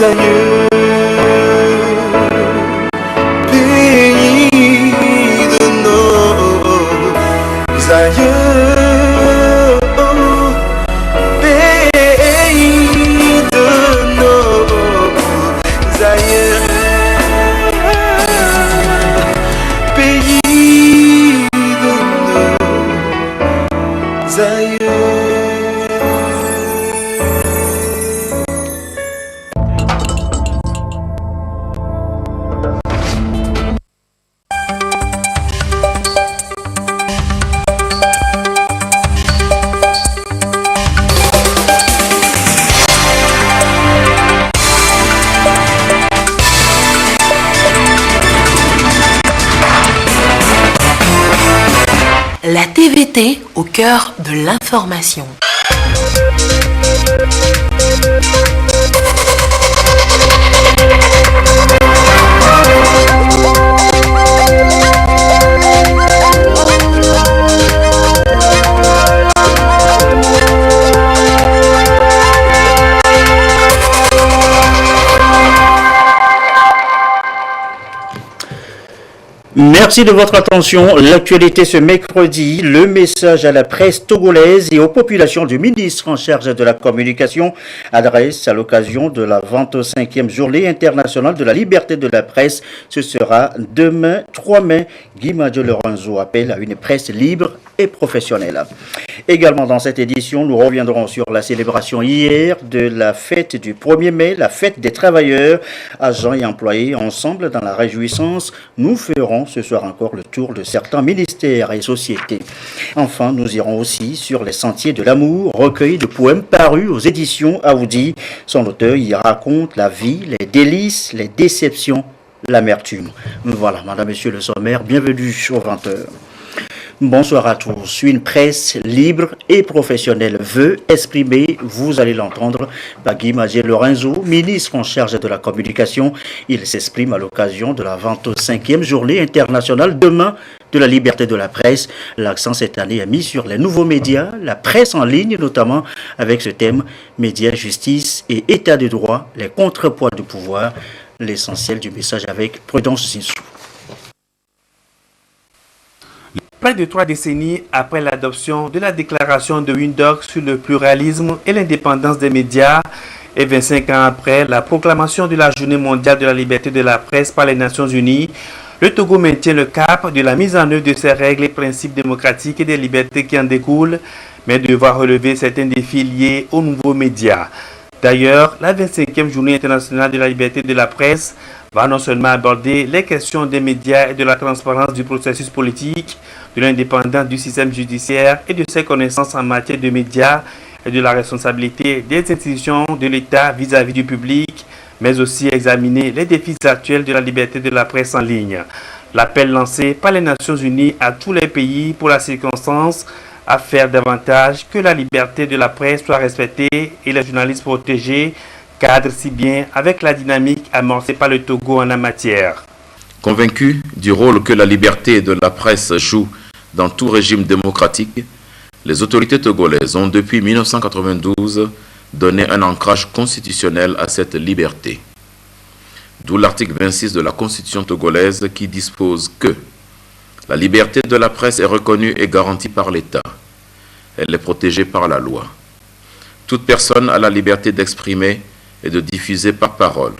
Zaïeux, pays de nos aïeux, pays de nos aïeux, pays de nos aïeux. La TVT au cœur de l'information. Merci de votre attention. L'actualité ce mercredi, le message à la presse togolaise et aux populations du ministre en charge de la communication adresse à l'occasion de la 25e journée internationale de la liberté de la presse. Ce sera demain 3 mai. Guy Madjo Lorenzo appelle à une presse libre et professionnelle. Également dans cette édition, nous reviendrons sur la célébration hier de la fête du 1er mai, la fête des travailleurs, agents et employés ensemble dans la réjouissance. Nous ferons ce soir encore le tour de certains ministères et sociétés. Enfin, nous irons aussi sur les sentiers de l'amour, recueil de poèmes parus aux éditions Aoudi. Son auteur y raconte la vie, les délices, les déceptions, l'amertume. Voilà, madame, monsieur le sommaire, bienvenue aux 20h. Bonsoir à tous. Une presse libre et professionnelle veut exprimer, vous allez l'entendre, par Guy Madjo Lorenzo, ministre en charge de la communication. Il s'exprime à l'occasion de la 25e journée internationale demain de la liberté de la presse. L'accent cette année est mis sur les nouveaux médias, la presse en ligne notamment, avec ce thème médias, justice et état de droit, les contrepoids du pouvoir. L'essentiel du message avec Prudence Zinsou. Près de 3 décennies après l'adoption de la déclaration de Windhoek sur le pluralisme et l'indépendance des médias et 25 ans après la proclamation de la Journée mondiale de la liberté de la presse par les Nations Unies, le Togo maintient le cap de la mise en œuvre de ces règles et principes démocratiques et des libertés qui en découlent, mais devra relever certains défis liés aux nouveaux médias. D'ailleurs, la 25e Journée internationale de la liberté de la presse va non seulement aborder les questions des médias et de la transparence du processus politique, de l'indépendance du système judiciaire et de ses connaissances en matière de médias et de la responsabilité des institutions de l'État vis-à-vis du public, mais aussi examiner les défis actuels de la liberté de la presse en ligne. L'appel lancé par les Nations Unies à tous les pays pour la circonstance à faire davantage que la liberté de la presse soit respectée et les journalistes protégés cadre si bien avec la dynamique amorcée par le Togo en la matière. Convaincus du rôle que la liberté de la presse joue dans tout régime démocratique, les autorités togolaises ont depuis 1992 donné un ancrage constitutionnel à cette liberté. D'où l'article 26 de la Constitution togolaise qui dispose que la liberté de la presse est reconnue et garantie par l'État. Elle est protégée par la loi. Toute personne a la liberté d'exprimer et de diffuser par parole,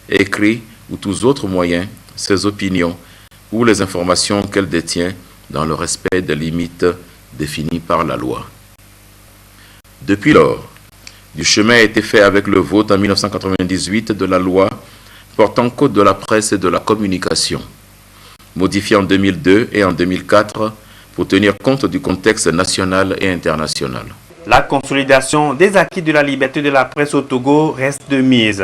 écrit ou tous autres moyens ses opinions ou les informations qu'elle détient dans le respect des limites définies par la loi. Depuis lors, du chemin a été fait avec le vote en 1998 de la loi portant code de la presse et de la communication, modifiée en 2002 et en 2004 pour tenir compte du contexte national et international. La consolidation des acquis de la liberté de la presse au Togo reste de mise.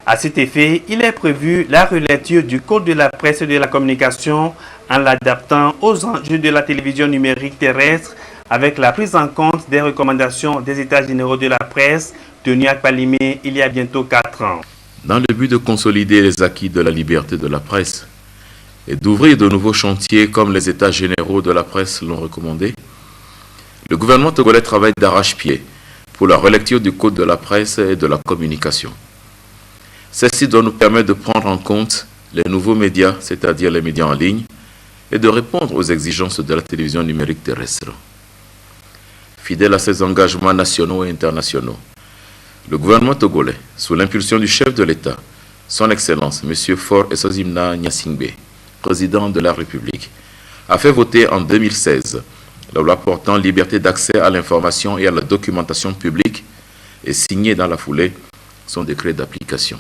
À cet effet, il est prévu la relecture du Code de la presse et de la communication en l'adaptant aux enjeux de la télévision numérique terrestre avec la prise en compte des recommandations des États généraux de la presse tenus à Palimé il y a bientôt 4 ans. Dans le but de consolider les acquis de la liberté de la presse et d'ouvrir de nouveaux chantiers comme les États généraux de la presse l'ont recommandé, le gouvernement togolais travaille d'arrache-pied pour la relecture du Code de la presse et de la communication. Ceci doit nous permettre de prendre en compte les nouveaux médias, c'est-à-dire les médias en ligne, et de répondre aux exigences de la télévision numérique terrestre. Fidèle à ses engagements nationaux et internationaux, le gouvernement togolais, sous l'impulsion du chef de l'État, son Excellence, M. Faure Essozimna Gnassingbé, président de la République, a fait voter en 2016 la loi portant liberté d'accès à l'information et à la documentation publique et signé dans la foulée son décret d'application.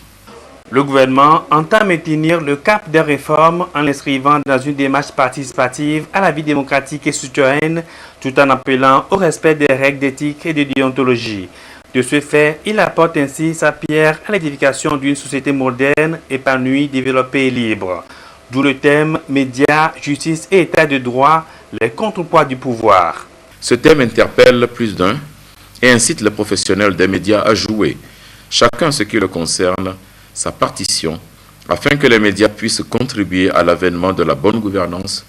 Le gouvernement entend maintenir le cap des réformes en l'inscrivant dans une démarche participative à la vie démocratique et citoyenne, tout en appelant au respect des règles d'éthique et de déontologie. De ce fait, il apporte ainsi sa pierre à l'édification d'une société moderne, épanouie, développée et libre. D'où le thème « Médias, justice et état de droit, les contrepoids du pouvoir ». Ce thème interpelle plus d'un et incite les professionnels des médias à jouer, chacun ce qui le concerne, sa partition, afin que les médias puissent contribuer à l'avènement de la bonne gouvernance,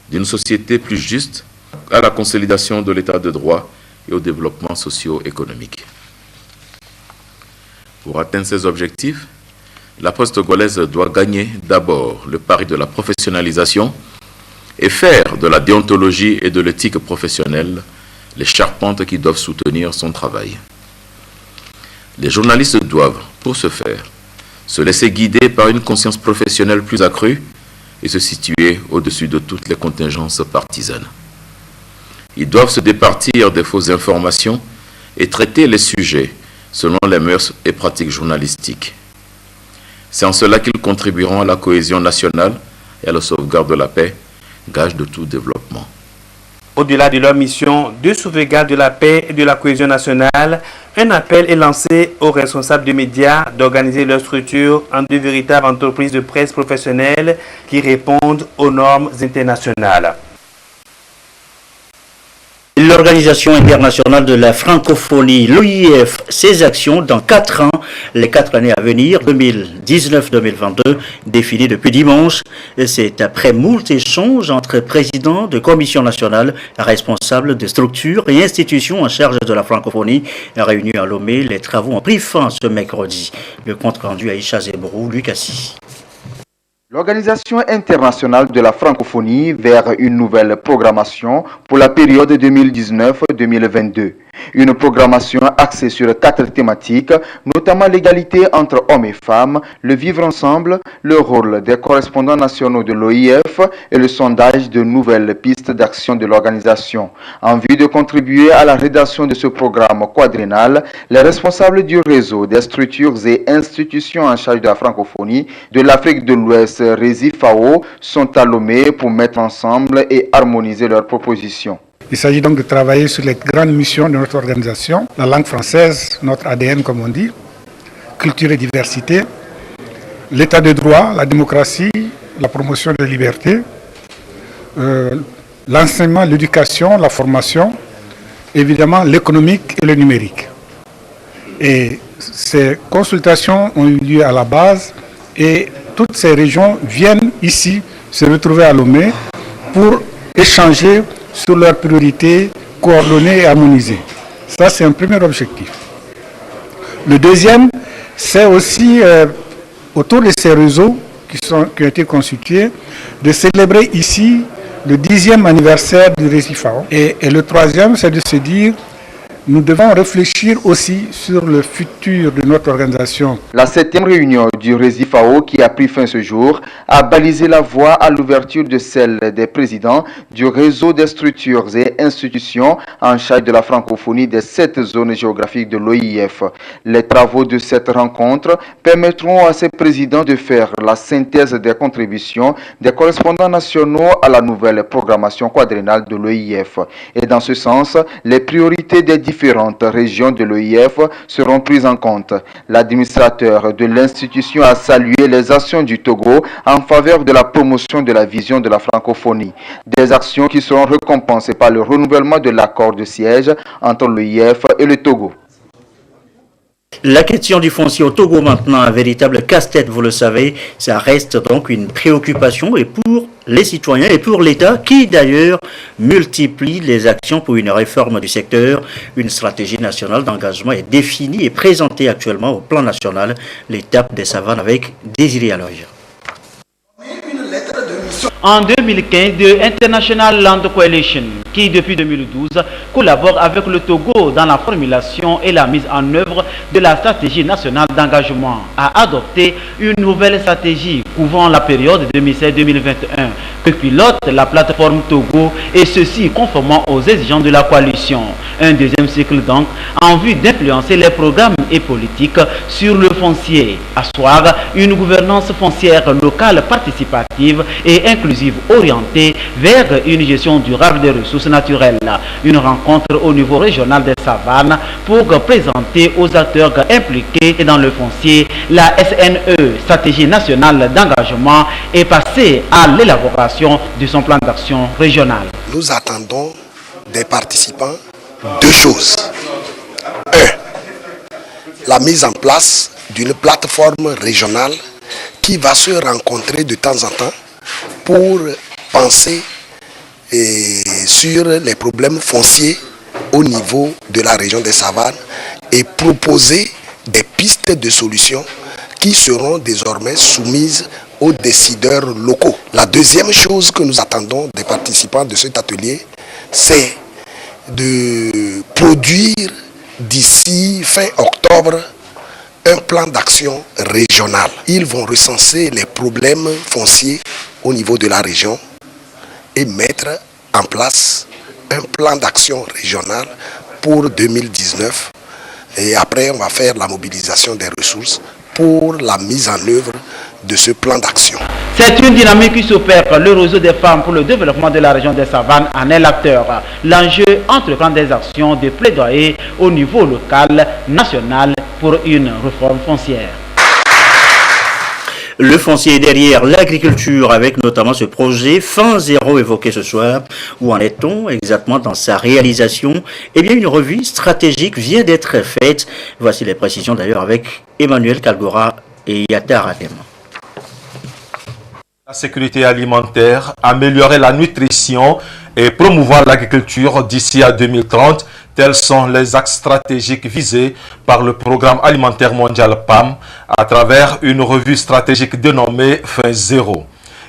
d'une société plus juste, à la consolidation de l'état de droit et au développement socio-économique. Pour atteindre ces objectifs, la presse togolaise doit gagner d'abord le pari de la professionnalisation et faire de la déontologie et de l'éthique professionnelle les charpentes qui doivent soutenir son travail. Les journalistes doivent, pour ce faire, se laisser guider par une conscience professionnelle plus accrue et se situer au-dessus de toutes les contingences partisanes. Ils doivent se départir des fausses informations et traiter les sujets selon les mœurs et pratiques journalistiques. C'est en cela qu'ils contribueront à la cohésion nationale et à la sauvegarde de la paix, gage de tout développement. Au-delà de leur mission de sauvegarde de la paix et de la cohésion nationale, un appel est lancé aux responsables des médias d'organiser leur structure en de véritables entreprises de presse professionnelles qui répondent aux normes internationales. L'Organisation internationale de la francophonie, l'OIF, ses actions dans 4 ans, les 4 années à venir, 2019-2022, définies depuis dimanche. C'est après moult échanges entre présidents de commission nationale, responsables de structures et institutions en charge de la francophonie, réunis à Lomé. Les travaux ont pris fin ce mercredi. Le compte rendu à Isha Zebrou, Lucassi. L'Organisation internationale de la francophonie vers une nouvelle programmation pour la période 2019-2022. Une programmation axée sur 4 thématiques, notamment l'égalité entre hommes et femmes, le vivre ensemble, le rôle des correspondants nationaux de l'OIF et le sondage de nouvelles pistes d'action de l'organisation. En vue de contribuer à la rédaction de ce programme quadriennal, les responsables du réseau des structures et institutions en charge de la francophonie de l'Afrique de l'Ouest, RESIFAO, sont à Lomé pour mettre ensemble et harmoniser leurs propositions. Il s'agit donc de travailler sur les grandes missions de notre organisation, la langue française, notre ADN comme on dit, culture et diversité, l'état de droit, la démocratie, la promotion de la liberté, l'enseignement, l'éducation, la formation, évidemment l'économique et le numérique. Et ces consultations ont eu lieu à la base et toutes ces régions viennent ici se retrouver à Lomé pour échanger sur leurs priorités, coordonnées et harmonisées. Ça, c'est un premier objectif. Le deuxième, c'est aussi, autour de ces réseaux qui ont été constitués, de célébrer ici le 10e anniversaire du RESIFAO. Et le troisième, c'est de se dire, nous devons réfléchir aussi sur le futur de notre organisation. La 7e réunion du RESIFAO, qui a pris fin ce jour, a balisé la voie à l'ouverture de celle des présidents du réseau des structures et institutions en charge de la francophonie des 7 zones géographiques de l'OIF. Les travaux de cette rencontre permettront à ces présidents de faire la synthèse des contributions des correspondants nationaux à la nouvelle programmation quadriennale de l'OIF. Et dans ce sens, les priorités des différentes régions de l'OIF seront prises en compte. L'administrateur de l'institution a salué les actions du Togo en faveur de la promotion de la vision de la francophonie. Des actions qui seront récompensées par le renouvellement de l'accord de siège entre l'OIF et le Togo. La question du foncier au Togo maintenant, un véritable casse-tête, vous le savez, ça reste donc une préoccupation et pour les citoyens et pour l'État qui d'ailleurs multiplie les actions pour une réforme du secteur. Une stratégie nationale d'engagement est définie et présentée actuellement au plan national, l'étape des savanes avec Désiré Aloy. En 2015, the International Land Coalition, qui depuis 2012 collabore avec le Togo dans la formulation et la mise en œuvre de la stratégie nationale d'engagement, a adopté une nouvelle stratégie couvrant la période 2016-2021 que pilote la plateforme Togo, et ceci conformément aux exigences de la coalition. Un deuxième cycle donc en vue d'influencer les programmes et politiques sur le foncier, asseoir une gouvernance foncière locale participative et inclusive orientée vers une gestion durable des ressources naturelles. Une rencontre au niveau régional des savanes pour présenter aux acteurs impliqués dans le foncier la SNE, Stratégie nationale d'engagement, est passée à l'élaboration de son plan d'action régional. Nous attendons des participants deux choses. Un, la mise en place d'une plateforme régionale qui va se rencontrer de temps en temps pour penser sur les problèmes fonciers au niveau de la région des savanes et proposer des pistes de solutions qui seront désormais soumises aux décideurs locaux. La deuxième chose que nous attendons des participants de cet atelier, c'est de produire d'ici fin octobre un plan d'action régional. Ils vont recenser les problèmes fonciers au niveau de la région et mettre en place un plan d'action régional pour 2019. Et après, on va faire la mobilisation des ressources pour la mise en œuvre de ce plan d'action. C'est une dynamique qui s'opère. Le réseau des femmes pour le développement de la région des savanes en est l'acteur. L'enjeu entreprend des actions de plaidoyer au niveau local, national pour une réforme foncière. Le foncier est derrière l'agriculture avec notamment ce projet Fin Zéro évoqué ce soir. Où en est-on exactement dans sa réalisation? Eh bien, une revue stratégique vient d'être faite. Voici les précisions d'ailleurs avec Emmanuel Kalgora et Yatar Adem. La sécurité alimentaire, améliorer la nutrition et promouvoir l'agriculture d'ici à 2030, tels sont les axes stratégiques visés par le Programme alimentaire mondial PAM à travers une revue stratégique dénommée Fin Zéro.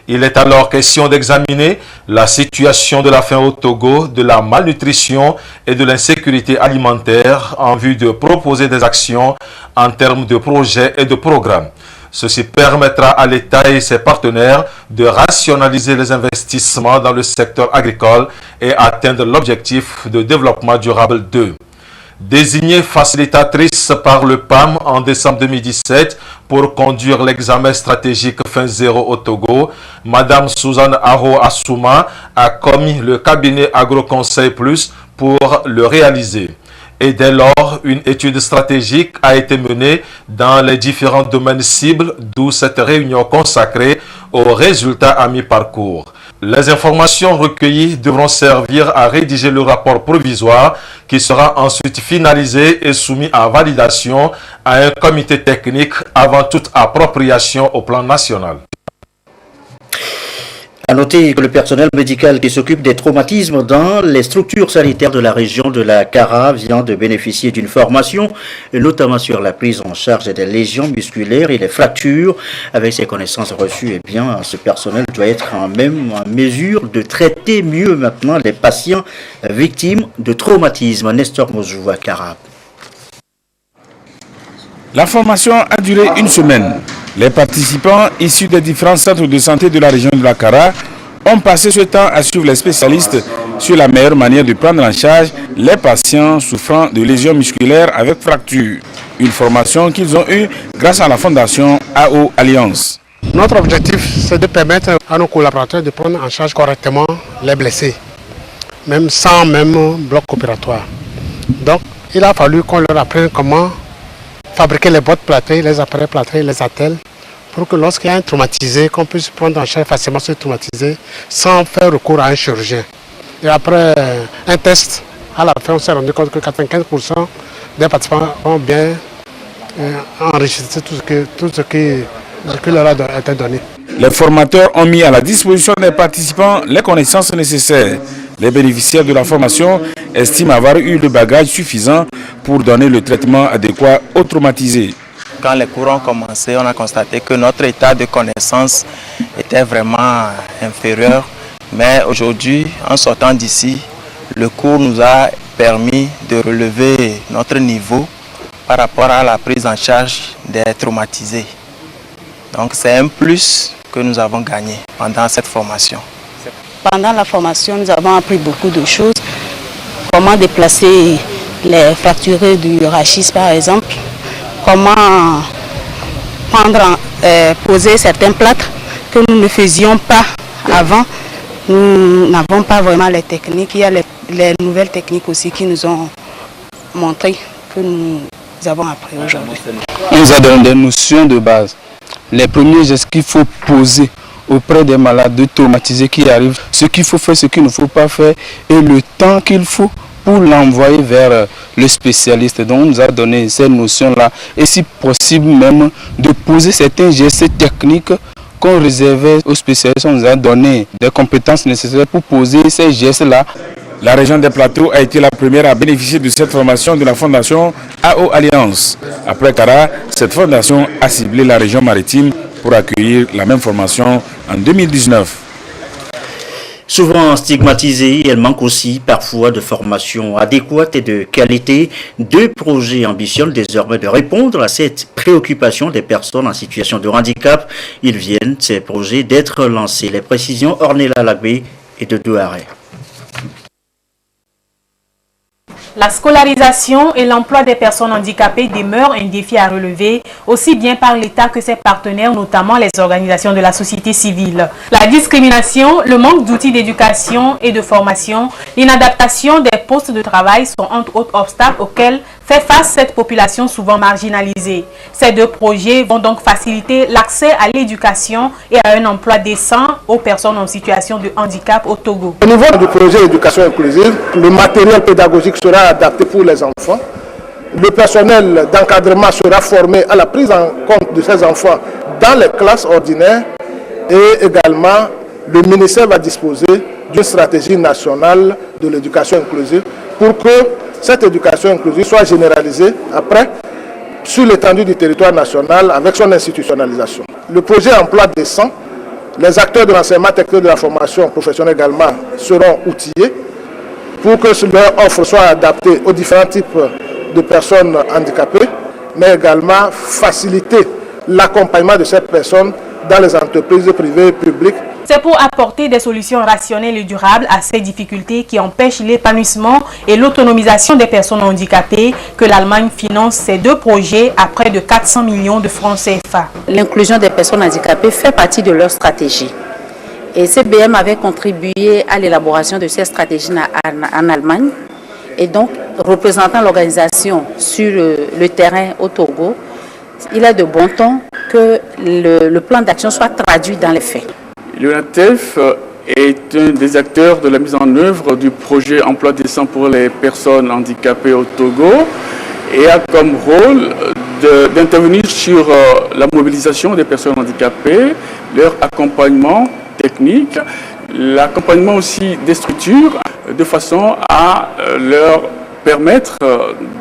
Il est alors question d'examiner la situation de la faim au Togo, de la malnutrition et de l'insécurité alimentaire en vue de proposer des actions en termes de projets et de programmes. Ceci permettra à l'État et ses partenaires de rationaliser les investissements dans le secteur agricole et atteindre l'objectif de développement durable 2. Désignée facilitatrice par le PAM en décembre 2017 pour conduire l'examen stratégique Fin Zéro au Togo, Madame Suzanne Aro Assouma a commis le cabinet AgroConseil Plus pour le réaliser. Et dès lors, une étude stratégique a été menée dans les différents domaines cibles, d'où cette réunion consacrée aux résultats à mi-parcours. Les informations recueillies devront servir à rédiger le rapport provisoire qui sera ensuite finalisé et soumis à validation à un comité technique avant toute appropriation au plan national. À noter que le personnel médical qui s'occupe des traumatismes dans les structures sanitaires de la région de la Kara vient de bénéficier d'une formation, notamment sur la prise en charge des lésions musculaires et les fractures. Avec ces connaissances reçues, eh bien, ce personnel doit être en mesure de traiter mieux maintenant les patients victimes de traumatismes. Nestor Mozou à Kara. La formation a duré une semaine. Les participants issus des différents centres de santé de la région de la Kara ont passé ce temps à suivre les spécialistes sur la meilleure manière de prendre en charge les patients souffrant de lésions musculaires avec fractures. Une formation qu'ils ont eue grâce à la fondation AO Alliance. Notre objectif, c'est de permettre à nos collaborateurs de prendre en charge correctement les blessés, même sans bloc opératoire. Donc, il a fallu qu'on leur apprenne comment fabriquer les bottes plâtrées, les appareils plâtrés, les attelles, pour que lorsqu'il y a un traumatisé, qu'on puisse prendre en charge facilement ce traumatisé sans faire recours à un chirurgien. Et après un test, à la fin, on s'est rendu compte que 95% des participants ont bien enregistrer tout ce qui leur a été donné. Les formateurs ont mis à la disposition des participants les connaissances nécessaires. Les bénéficiaires de la formation estiment avoir eu le bagage suffisant pour donner le traitement adéquat aux traumatisés. Quand les cours ont commencé, on a constaté que notre état de connaissance était vraiment inférieur. Mais aujourd'hui, en sortant d'ici, le cours nous a permis de relever notre niveau par rapport à la prise en charge des traumatisés. Donc c'est un plus que nous avons gagné pendant cette formation. Pendant la formation, nous avons appris beaucoup de choses. Comment déplacer les fracturés du rachis par exemple. Comment poser certains plâtres que nous ne faisions pas avant. Nous n'avons pas vraiment les techniques. Il y a les nouvelles techniques aussi qui nous ont montré que nous avons appris aujourd'hui. On nous a donné des notions de base. Les premiers gestes qu'il faut poser auprès des malades traumatisés qui arrivent, ce qu'il faut faire, ce qu'il ne faut pas faire et le temps qu'il faut pour l'envoyer vers le spécialiste. Donc on nous a donné ces notions-là et si possible même de poser certains gestes techniques qu'on réservait aux spécialistes. On nous a donné des compétences nécessaires pour poser ces gestes-là. La région des Plateaux a été la première à bénéficier de cette formation de la fondation AO Alliance. Après Kara, cette fondation a ciblé la région maritime pour accueillir la même formation en 2019. Souvent stigmatisée, elle manque aussi parfois de formation adéquate et de qualité. Deux projets ambitionnent désormais de répondre à cette préoccupation des personnes en situation de handicap. Ils viennent, ces projets, d'être lancés. Les précisions Ornella Lagbé et de Douaré. La scolarisation et l'emploi des personnes handicapées demeurent un défi à relever, aussi bien par l'État que ses partenaires, notamment les organisations de la société civile. La discrimination, le manque d'outils d'éducation et de formation, l'inadaptation des postes de travail sont entre autres obstacles auxquels fait face cette population souvent marginalisée. Ces deux projets vont donc faciliter l'accès à l'éducation et à un emploi décent aux personnes en situation de handicap au Togo. Au niveau du projet d'éducation inclusive, le matériel pédagogique sera adapté pour les enfants. Le personnel d'encadrement sera formé à la prise en compte de ces enfants dans les classes ordinaires et également le ministère va disposer d'une stratégie nationale de l'éducation inclusive pour que cette éducation inclusive soit généralisée après sur l'étendue du territoire national avec son institutionnalisation. Le projet emploi décent, les acteurs de l'enseignement technique de la formation professionnelle également seront outillés pour que leur offre soit adaptée aux différents types de personnes handicapées, mais également faciliter l'accompagnement de ces personnes dans les entreprises privées et publiques. C'est pour apporter des solutions rationnelles et durables à ces difficultés qui empêchent l'épanouissement et l'autonomisation des personnes handicapées que l'Allemagne finance ces deux projets à près de 400 millions de francs CFA. L'inclusion des personnes handicapées fait partie de leur stratégie. Et CBM avait contribué à l'élaboration de ces stratégies en Allemagne. Et donc, représentant l'organisation sur le terrain au Togo, il est de bon ton que le plan d'action soit traduit dans les faits. L'UNATEF est un des acteurs de la mise en œuvre du projet Emploi décent pour les personnes handicapées au Togo et a comme rôle d'intervenir sur la mobilisation des personnes handicapées, leur accompagnement technique, l'accompagnement aussi des structures de façon à leur permettre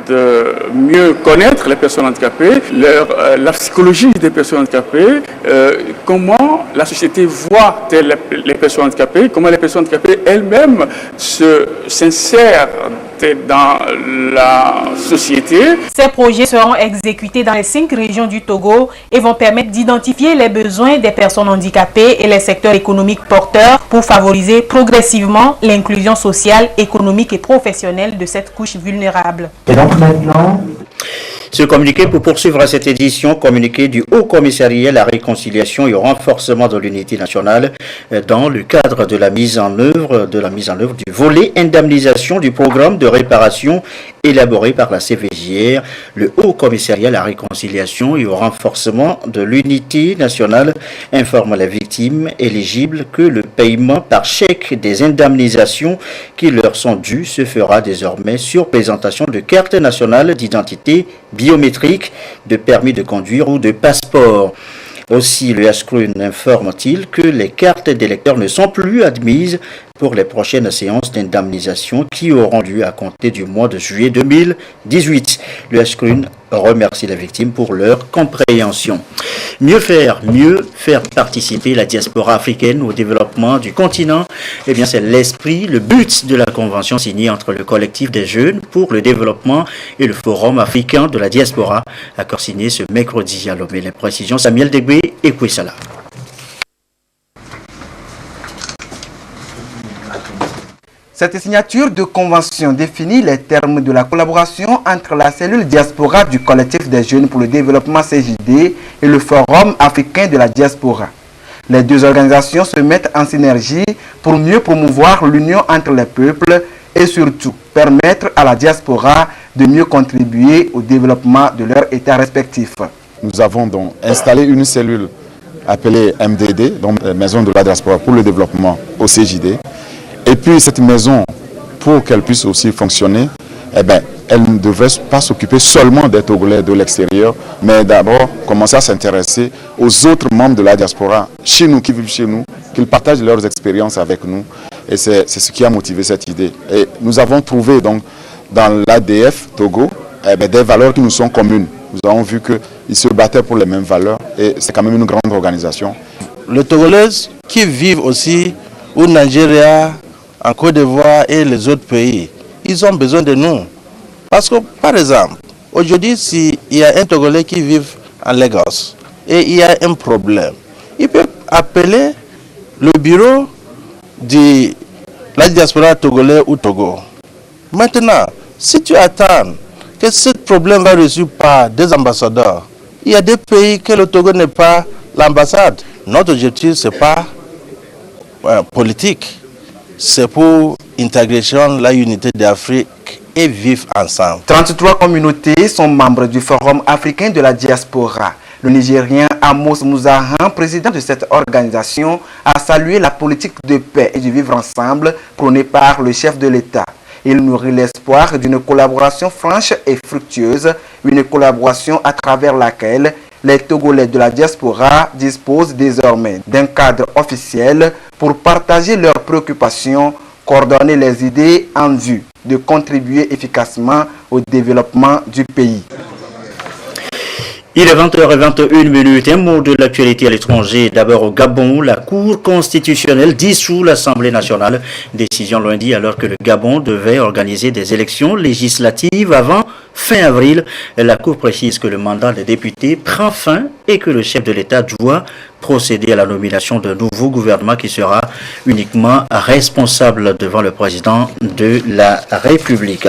de mieux connaître les personnes handicapées, la psychologie des personnes handicapées, comment la société voit les personnes handicapées, comment les personnes handicapées elles-mêmes s'insèrent dans la société. Ces projets seront exécutés dans les 5 régions du Togo et vont permettre d'identifier les besoins des personnes handicapées et les secteurs économiques porteurs pour favoriser progressivement l'inclusion sociale, économique et professionnelle de cette couche vulnérable. Et donc maintenant... Ce communiqué pour poursuivre cette édition, communiqué du Haut Commissariat à la réconciliation et au renforcement de l'unité nationale dans le cadre de la mise en œuvre du volet indemnisation du programme de réparation élaboré par la CVJR. Le Haut Commissariat à la réconciliation et au renforcement de l'unité nationale informe les victimes éligibles que le paiement par chèque des indemnisations qui leur sont dues se fera désormais sur présentation de carte nationale d'identité biométriques, de permis de conduire ou de passeport. Aussi, le Yaskrun informe-t-il que les cartes d'électeurs ne sont plus admises pour les prochaines séances d'indemnisation qui auront lieu à compter du mois de juillet 2018. Le Yaskrun remercie les victimes pour leur compréhension. Mieux faire participer la diaspora africaine au développement du continent, eh bien c'est l'esprit, le but de la convention signée entre le collectif des jeunes pour le développement et le forum africain de la diaspora, accord signé ce mercredi à Lomé. Les précisions, Samuel Degbe et Kouissala. Cette signature de convention définit les termes de la collaboration entre la cellule diaspora du collectif des jeunes pour le développement CJD et le Forum africain de la diaspora. Les deux organisations se mettent en synergie pour mieux promouvoir l'union entre les peuples et surtout permettre à la diaspora de mieux contribuer au développement de leur État respectif. Nous avons donc installé une cellule appelée MDD, donc Maison de la diaspora pour le développement au CJD. Et puis cette maison, pour qu'elle puisse aussi fonctionner, eh bien, elle ne devrait pas s'occuper seulement des Togolais de l'extérieur, mais d'abord commencer à s'intéresser aux autres membres de la diaspora chez nous, qui vivent chez nous, qu'ils partagent leurs expériences avec nous. Et c'est ce qui a motivé cette idée. Et nous avons trouvé donc dans l'ADF Togo eh bien, des valeurs qui nous sont communes. Nous avons vu qu'ils se battaient pour les mêmes valeurs et c'est quand même une grande organisation. Les Togolais qui vivent aussi au Nigeria, en Côte d'Ivoire et les autres pays, ils ont besoin de nous. Parce que, par exemple, aujourd'hui, s'il y a un Togolais qui vit en Lagos et il y a un problème, il peut appeler le bureau de la diaspora togolaise au Togo. Maintenant, si tu attends que ce problème va résoudre par des ambassadeurs, il y a des pays que le Togo n'est pas l'ambassade. Notre objectif, ce n'est pas politique. C'est pour l'intégration, la unité d'Afrique et vivre ensemble. 33 communautés sont membres du Forum africain de la diaspora. Le Nigérien Amos Mouzahan, président de cette organisation, a salué la politique de paix et de vivre ensemble prônée par le chef de l'État. Il nourrit l'espoir d'une collaboration franche et fructueuse, une collaboration à travers laquelle les Togolais de la diaspora disposent désormais d'un cadre officiel pour partager leurs préoccupations, coordonner les idées en vue de contribuer efficacement au développement du pays. Il est 20h21. Un mot de l'actualité à l'étranger. D'abord au Gabon, la Cour constitutionnelle dissout l'Assemblée nationale. Décision lundi alors que le Gabon devait organiser des élections législatives avant fin avril. La Cour précise que le mandat des députés prend fin et que le chef de l'État doit procéder à la nomination d'un nouveau gouvernement qui sera uniquement responsable devant le président de la République.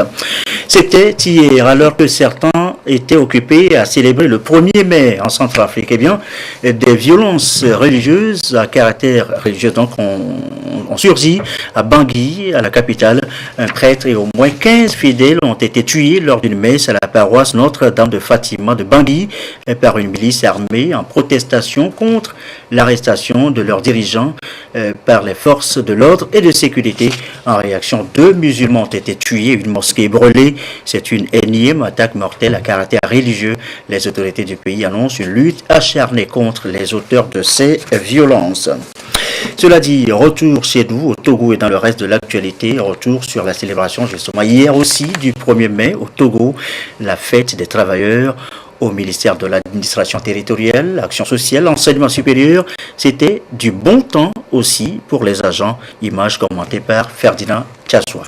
C'était hier, alors que certains étaient occupés à célébrer le 1er mai en Centrafrique. Eh bien, des violences religieuses à caractère religieux donc ont surgi à Bangui, à la capitale. Un prêtre et au moins 15 fidèles ont été tués lors d'une messe à la paroisse Notre-Dame de Fatima de Bangui par une milice armée en protestation contre l'arrestation de leurs dirigeants par les forces de l'ordre et de sécurité. En réaction, 2 musulmans ont été tués et une mosquée brûlée. C'est une énième attaque mortelle à caractère religieux. Les autorités du pays annoncent une lutte acharnée contre les auteurs de ces violences. Cela dit, retour chez nous, au Togo et dans le reste de l'actualité, retour sur la célébration justement hier aussi du 1er mai au Togo, la fête des travailleurs au ministère de l'administration territoriale, action sociale, enseignement supérieur. C'était du bon temps aussi pour les agents. Image commentée par Ferdinand Tchassoua.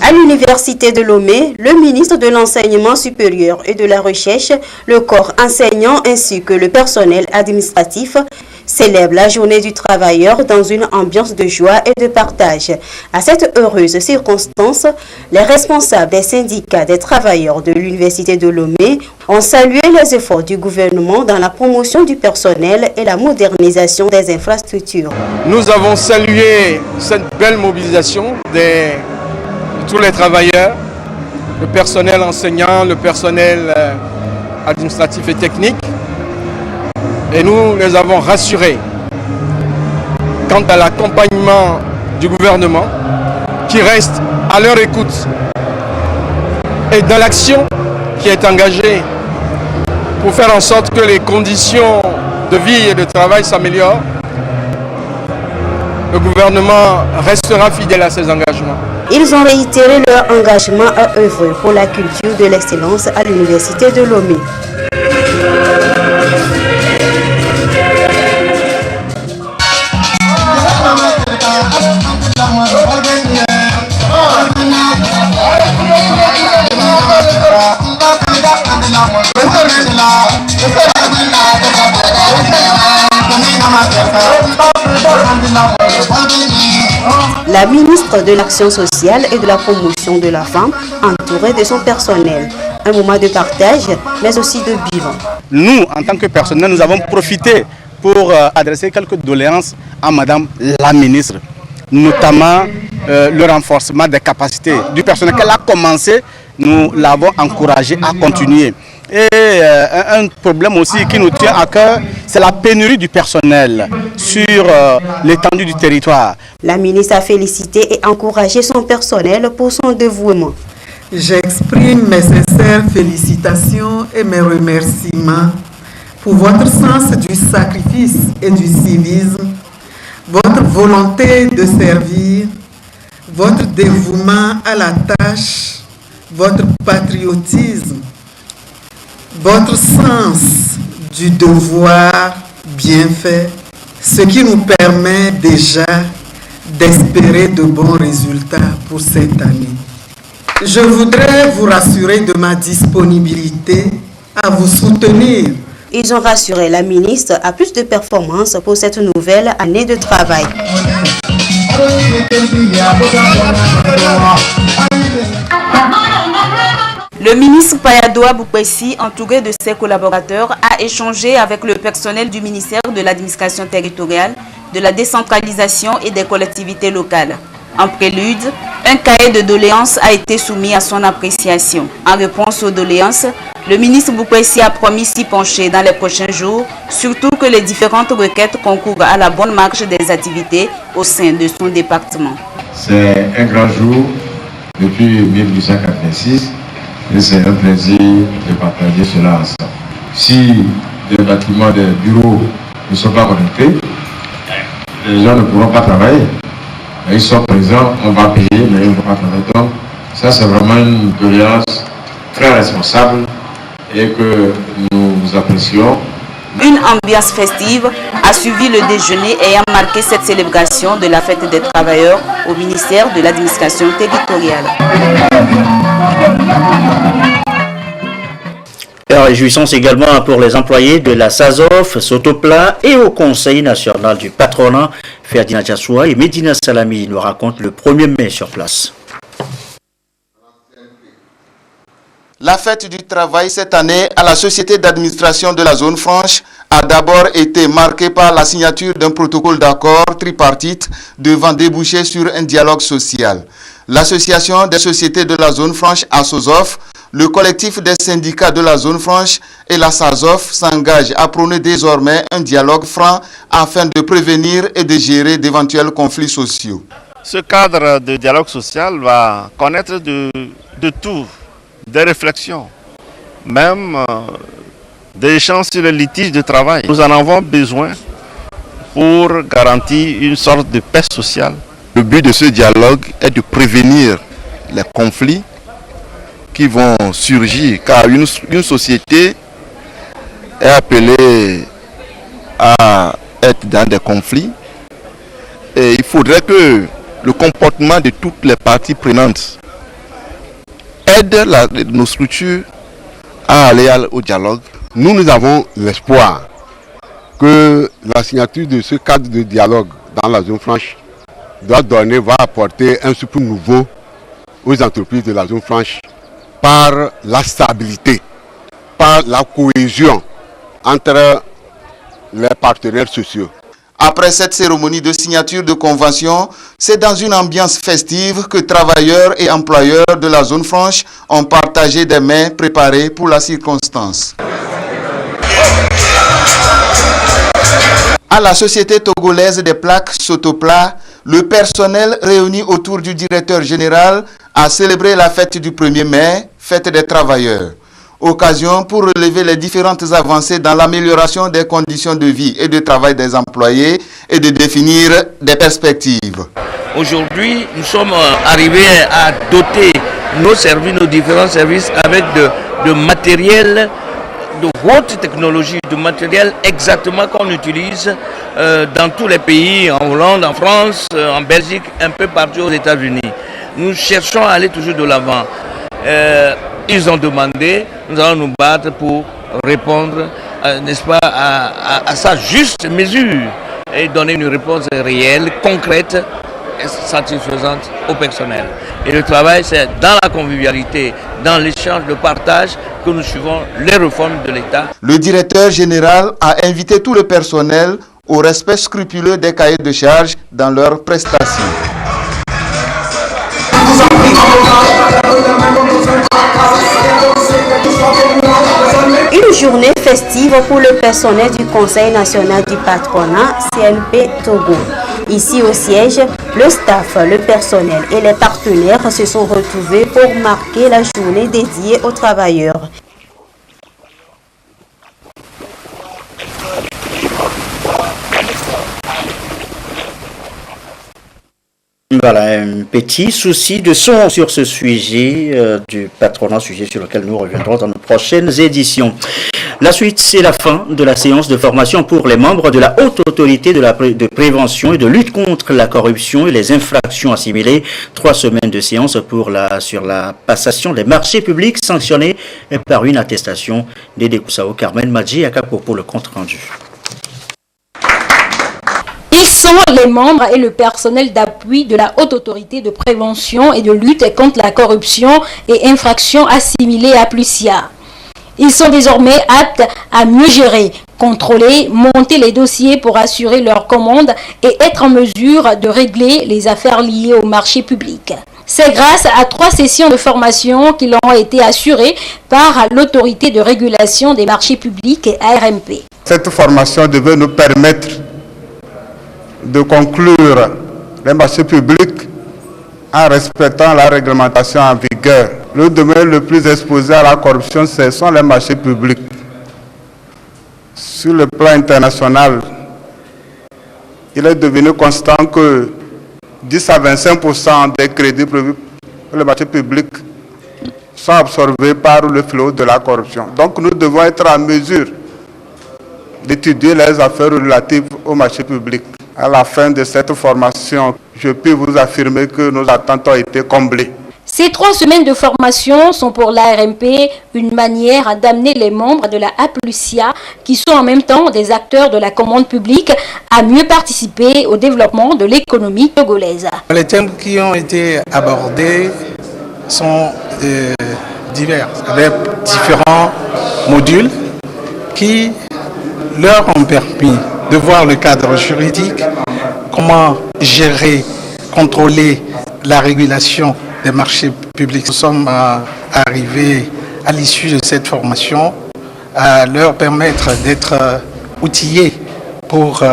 À l'université de Lomé, le ministre de l'Enseignement supérieur et de la Recherche, le corps enseignant ainsi que le personnel administratif célèbrent la journée du travailleur dans une ambiance de joie et de partage. À cette heureuse circonstance, les responsables des syndicats des travailleurs de l'université de Lomé ont salué les efforts du gouvernement dans la promotion du personnel et la modernisation des infrastructures. Nous avons salué cette belle mobilisation de tous les travailleurs, le personnel enseignant, le personnel administratif et technique. Et nous les avons rassurés quant à l'accompagnement du gouvernement qui reste à leur écoute et dans l'action qui est engagée pour faire en sorte que les conditions de vie et de travail s'améliorent, le gouvernement restera fidèle à ses engagements. Ils ont réitéré leur engagement à œuvrer pour la culture de l'excellence à l'Université de Lomé. La ministre de l'Action sociale et de la promotion de la femme, entourée de son personnel. Un moment de partage, mais aussi de bilan. Nous, en tant que personnel, nous avons profité pour adresser quelques doléances à Madame la ministre, notamment le renforcement des capacités du personnel qu'elle a commencé. Nous l'avons encouragé à continuer. Et un problème aussi qui nous tient à cœur, c'est la pénurie du personnel sur l'étendue du territoire. La ministre a félicité et encouragé son personnel pour son dévouement. J'exprime mes sincères félicitations et mes remerciements pour votre sens du sacrifice et du civisme, votre volonté de servir, votre dévouement à la tâche, votre patriotisme, votre sens du devoir bien fait, ce qui nous permet déjà d'espérer de bons résultats pour cette année. Je voudrais vous rassurer de ma disponibilité à vous soutenir. Ils ont rassuré la ministre à plus de performances pour cette nouvelle année de travail. Le ministre Payadoa Boupessi, entouré de ses collaborateurs, a échangé avec le personnel du ministère de l'administration territoriale, de la décentralisation et des collectivités locales. En prélude, un cahier de doléances a été soumis à son appréciation. En réponse aux doléances, le ministre Boupessi a promis s'y pencher dans les prochains jours, surtout que les différentes requêtes concourent à la bonne marche des activités au sein de son département. C'est un grand jour depuis 1886. Et c'est un plaisir de partager cela ensemble. Si les bâtiments des bureaux ne sont pas connectés, les gens ne pourront pas travailler. Ils sont présents, on va payer, mais ils ne vont pas travailler. Donc, ça c'est vraiment une doléance très responsable et que nous apprécions. Une ambiance festive a suivi le déjeuner ayant marqué cette célébration de la fête des travailleurs au ministère de l'administration territoriale. Réjouissance également pour les employés de la SAZOF, Sotopla et au Conseil national du patronat. Ferdinand Jassoua et Medina Salami nous racontent le 1er mai sur place. La fête du travail cette année à la Société d'administration de la zone franche a d'abord été marquée par la signature d'un protocole d'accord tripartite devant déboucher sur un dialogue social. L'Association des sociétés de la zone franche ASOZOF, le collectif des syndicats de la zone franche et la SAZOF s'engagent à prôner désormais un dialogue franc afin de prévenir et de gérer d'éventuels conflits sociaux. Ce cadre de dialogue social va connaître de tout, des réflexions, même des échanges sur les litiges de travail. Nous en avons besoin pour garantir une sorte de paix sociale. Le but de ce dialogue est de prévenir les conflits qui vont surgir, car une société est appelée à être dans des conflits. Et il faudrait que le comportement de toutes les parties prenantes aide nos structures à aller au dialogue. Nous avons l'espoir que la signature de ce cadre de dialogue dans la zone franche va apporter un souffle nouveau aux entreprises de la zone franche par la stabilité, par la cohésion entre les partenaires sociaux. Après cette cérémonie de signature de convention, c'est dans une ambiance festive que travailleurs et employeurs de la zone franche ont partagé des mets préparés pour la circonstance. À la Société togolaise des plaques Sotopla, le personnel réuni autour du directeur général a célébré la fête du 1er mai, fête des travailleurs. Occasion pour relever les différentes avancées dans l'amélioration des conditions de vie et de travail des employés et de définir des perspectives. Aujourd'hui, nous sommes arrivés à doter nos services, nos différents services avec de matériel de haute technologie, de matériel exactement qu'on utilise dans tous les pays, en Hollande, en France, en Belgique, un peu partout aux États-Unis. Nous cherchons à aller toujours de l'avant. Ils ont demandé, nous allons nous battre pour répondre, n'est-ce pas, à sa juste mesure et donner une réponse réelle, concrète et satisfaisante au personnel. Et le travail, c'est dans la convivialité, dans l'échange, le partage que nous suivons les réformes de l'État. Le directeur général a invité tout le personnel au respect scrupuleux des cahiers de charges dans leurs prestations. Une journée festive pour le personnel du Conseil national du patronat CNP Togo. Ici au siège, le staff, le personnel et les partenaires se sont retrouvés pour marquer la journée dédiée aux travailleurs. Voilà, un petit souci de son sur ce sujet du patronat, sujet sur lequel nous reviendrons dans nos prochaines éditions. La suite, c'est la fin de la séance de formation pour les membres de la Haute Autorité de prévention et de lutte contre la corruption et les infractions assimilées. 3 semaines de séance sur la passation des marchés publics sanctionnés par une attestation d'Ede Koussao. Carmen Madji Akapo pour le compte rendu. Ils sont les membres et le personnel d'appui de la Haute Autorité de prévention et de lutte contre la corruption et infractions assimilées à Plusia. Ils sont désormais aptes à mieux gérer, contrôler, monter les dossiers pour assurer leurs commandes et être en mesure de régler les affaires liées au marché public. C'est grâce à 3 sessions de formation qui leur ont été assurées par l'Autorité de régulation des marchés publics ARMP. Cette formation devait nous permettre de conclure les marchés publics en respectant la réglementation en vigueur. Le domaine le plus exposé à la corruption, ce sont les marchés publics. Sur le plan international, il est devenu constant que 10 à 25% des crédits prévus pour les marchés publics sont absorbés par le flot de la corruption. Donc nous devons être en mesure d'étudier les affaires relatives aux marchés publics. À la fin de cette formation, je peux vous affirmer que nos attentes ont été comblées. Ces 3 semaines de formation sont pour l'ARMP une manière d'amener les membres de la APLUSIA, qui sont en même temps des acteurs de la commande publique, à mieux participer au développement de l'économie togolaise. Les thèmes qui ont été abordés sont divers, avec différents modules qui leur ont permis de voir le cadre juridique, comment gérer, contrôler la régulation des marchés publics. Nous sommes arrivés à l'issue de cette formation à leur permettre d'être outillés pour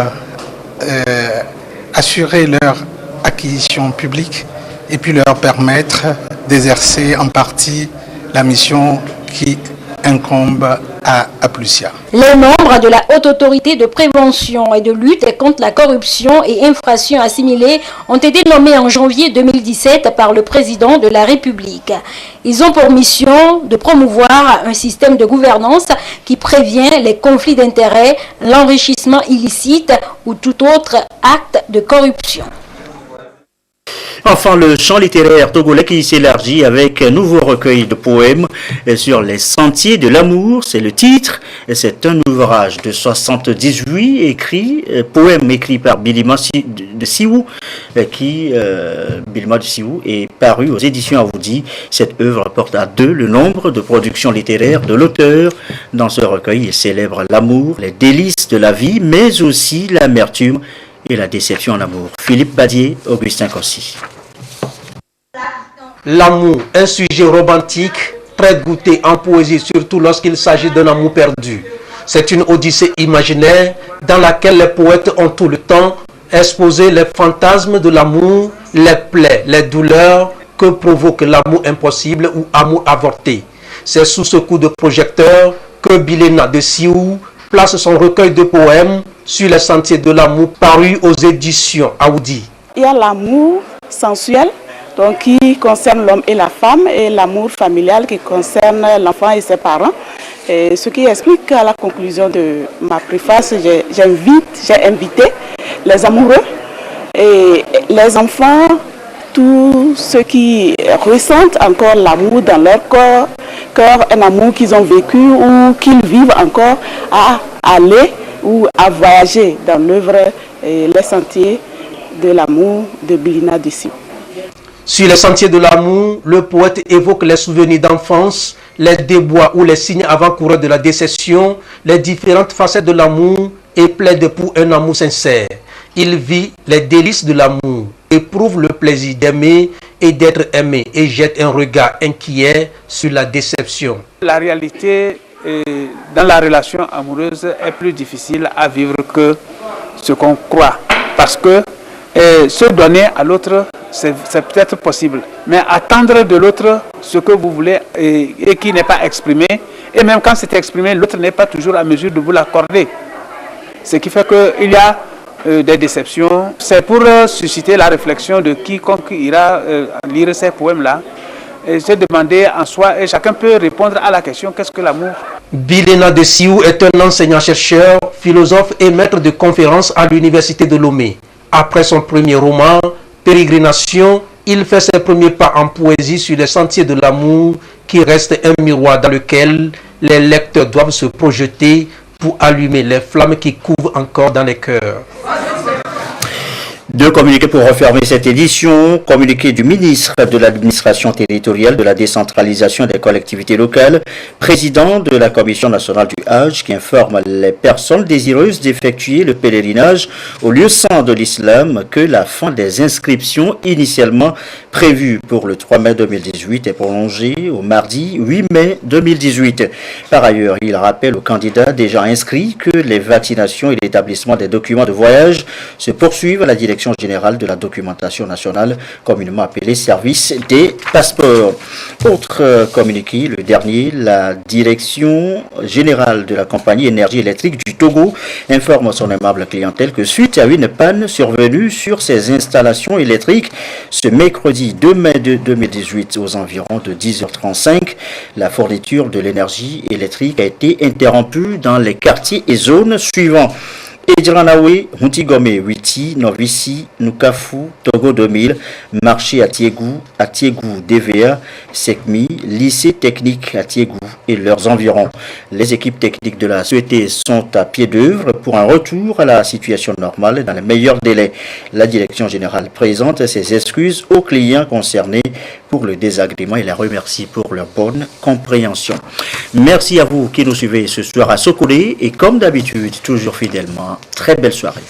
assurer leur acquisition publique et puis leur permettre d'exercer en partie la mission qui incombe à Plusia. Les membres de la Haute Autorité de prévention et de lutte contre la corruption et infractions assimilées ont été nommés en janvier 2017 par le président de la République. Ils ont pour mission de promouvoir un système de gouvernance qui prévient les conflits d'intérêts, l'enrichissement illicite ou tout autre acte de corruption. Enfin, le chant littéraire togolais qui s'élargit avec un nouveau recueil de poèmes sur les sentiers de l'amour, c'est le titre. C'est un ouvrage de 78 poèmes écrits par Bilima de Siou, Bilima de Siou est paru aux éditions Avoudi. Cette œuvre porte à 2 le nombre de productions littéraires de l'auteur. Dans ce recueil, il célèbre l'amour, les délices de la vie, mais aussi l'amertume et la déception en amour. Philippe Badier, Augustin Kossi. L'amour, un sujet romantique, très goûté en poésie, surtout lorsqu'il s'agit d'un amour perdu. C'est une odyssée imaginaire dans laquelle les poètes ont tout le temps exposé les fantasmes de l'amour, les plaies, les douleurs que provoque l'amour impossible ou amour avorté. C'est sous ce coup de projecteur que Bilena de Sioux place son recueil de poèmes Sur les sentiers de l'amour, paru aux éditions Aoudi. Il y a l'amour sensuel, donc qui concerne l'homme et la femme, et l'amour familial qui concerne l'enfant et ses parents. Et ce qui explique qu'à la conclusion de ma préface, j'ai invité les amoureux et les enfants, tous ceux qui ressentent encore l'amour dans leur corps, un amour qu'ils ont vécu ou qu'ils vivent encore, à aller ou à voyager dans l'œuvre et les sentiers de l'amour de Bilena de Sioux. Sur les sentiers de l'amour, le poète évoque les souvenirs d'enfance, les déboires ou les signes avant-coureurs de la déception, les différentes facettes de l'amour et plaide pour un amour sincère. Il vit les délices de l'amour, éprouve le plaisir d'aimer et d'être aimé et jette un regard inquiet sur la déception. La réalité dans la relation amoureuse est plus difficile à vivre que ce qu'on croit. Parce que se donner à l'autre, c'est peut-être possible. Mais attendre de l'autre ce que vous voulez et qui n'est pas exprimé, et même quand c'est exprimé, l'autre n'est pas toujours à mesure de vous l'accorder. Ce qui fait qu'il y a des déceptions. C'est pour susciter la réflexion de quiconque ira lire ces poèmes-là. Et se demander en soi, et chacun peut répondre à la question, qu'est-ce que l'amour? Bilena de Sioux est un enseignant-chercheur, philosophe et maître de conférences à l'université de Lomé. Après son premier roman, Pérégrination, il fait ses premiers pas en poésie sur les sentiers de l'amour, qui reste un miroir dans lequel les lecteurs doivent se projeter pour allumer les flammes qui couvrent encore dans les cœurs. Deux communiqués pour refermer cette édition. Communiqué du ministre de l'administration territoriale, de la décentralisation des collectivités locales, président de la Commission nationale du Hajj, qui informe les personnes désireuses d'effectuer le pèlerinage au lieu saint de l'islam que la fin des inscriptions initialement prévue pour le 3 mai 2018 est prolongée au mardi 8 mai 2018. Par ailleurs, il rappelle aux candidats déjà inscrits que les vaccinations et l'établissement des documents de voyage se poursuivent à la direction générale de la documentation nationale, communément appelée service des passeports. Autre communiqué, le dernier, la direction générale de la compagnie énergie électrique du Togo informe son aimable clientèle que suite à une panne survenue sur ses installations électriques ce mercredi 2 mai 2018 aux environs de 10h35, la fourniture de l'énergie électrique a été interrompue dans les quartiers et zones suivants: Edjranawe, Huntigome, Witi, Novici, Nukafu, Togo 2000, marché à Tiégou, DVA, Sekmi, lycée technique à Tiégou et leurs environs. Les équipes techniques de la société sont à pied d'œuvre pour un retour à la situation normale dans les meilleurs délais. La direction générale présente ses excuses aux clients concernés pour le désagrément et la remercie pour leur bonne compréhension. Merci à vous qui nous suivez ce soir à Sokolé et comme d'habitude, toujours fidèlement, très belle soirée.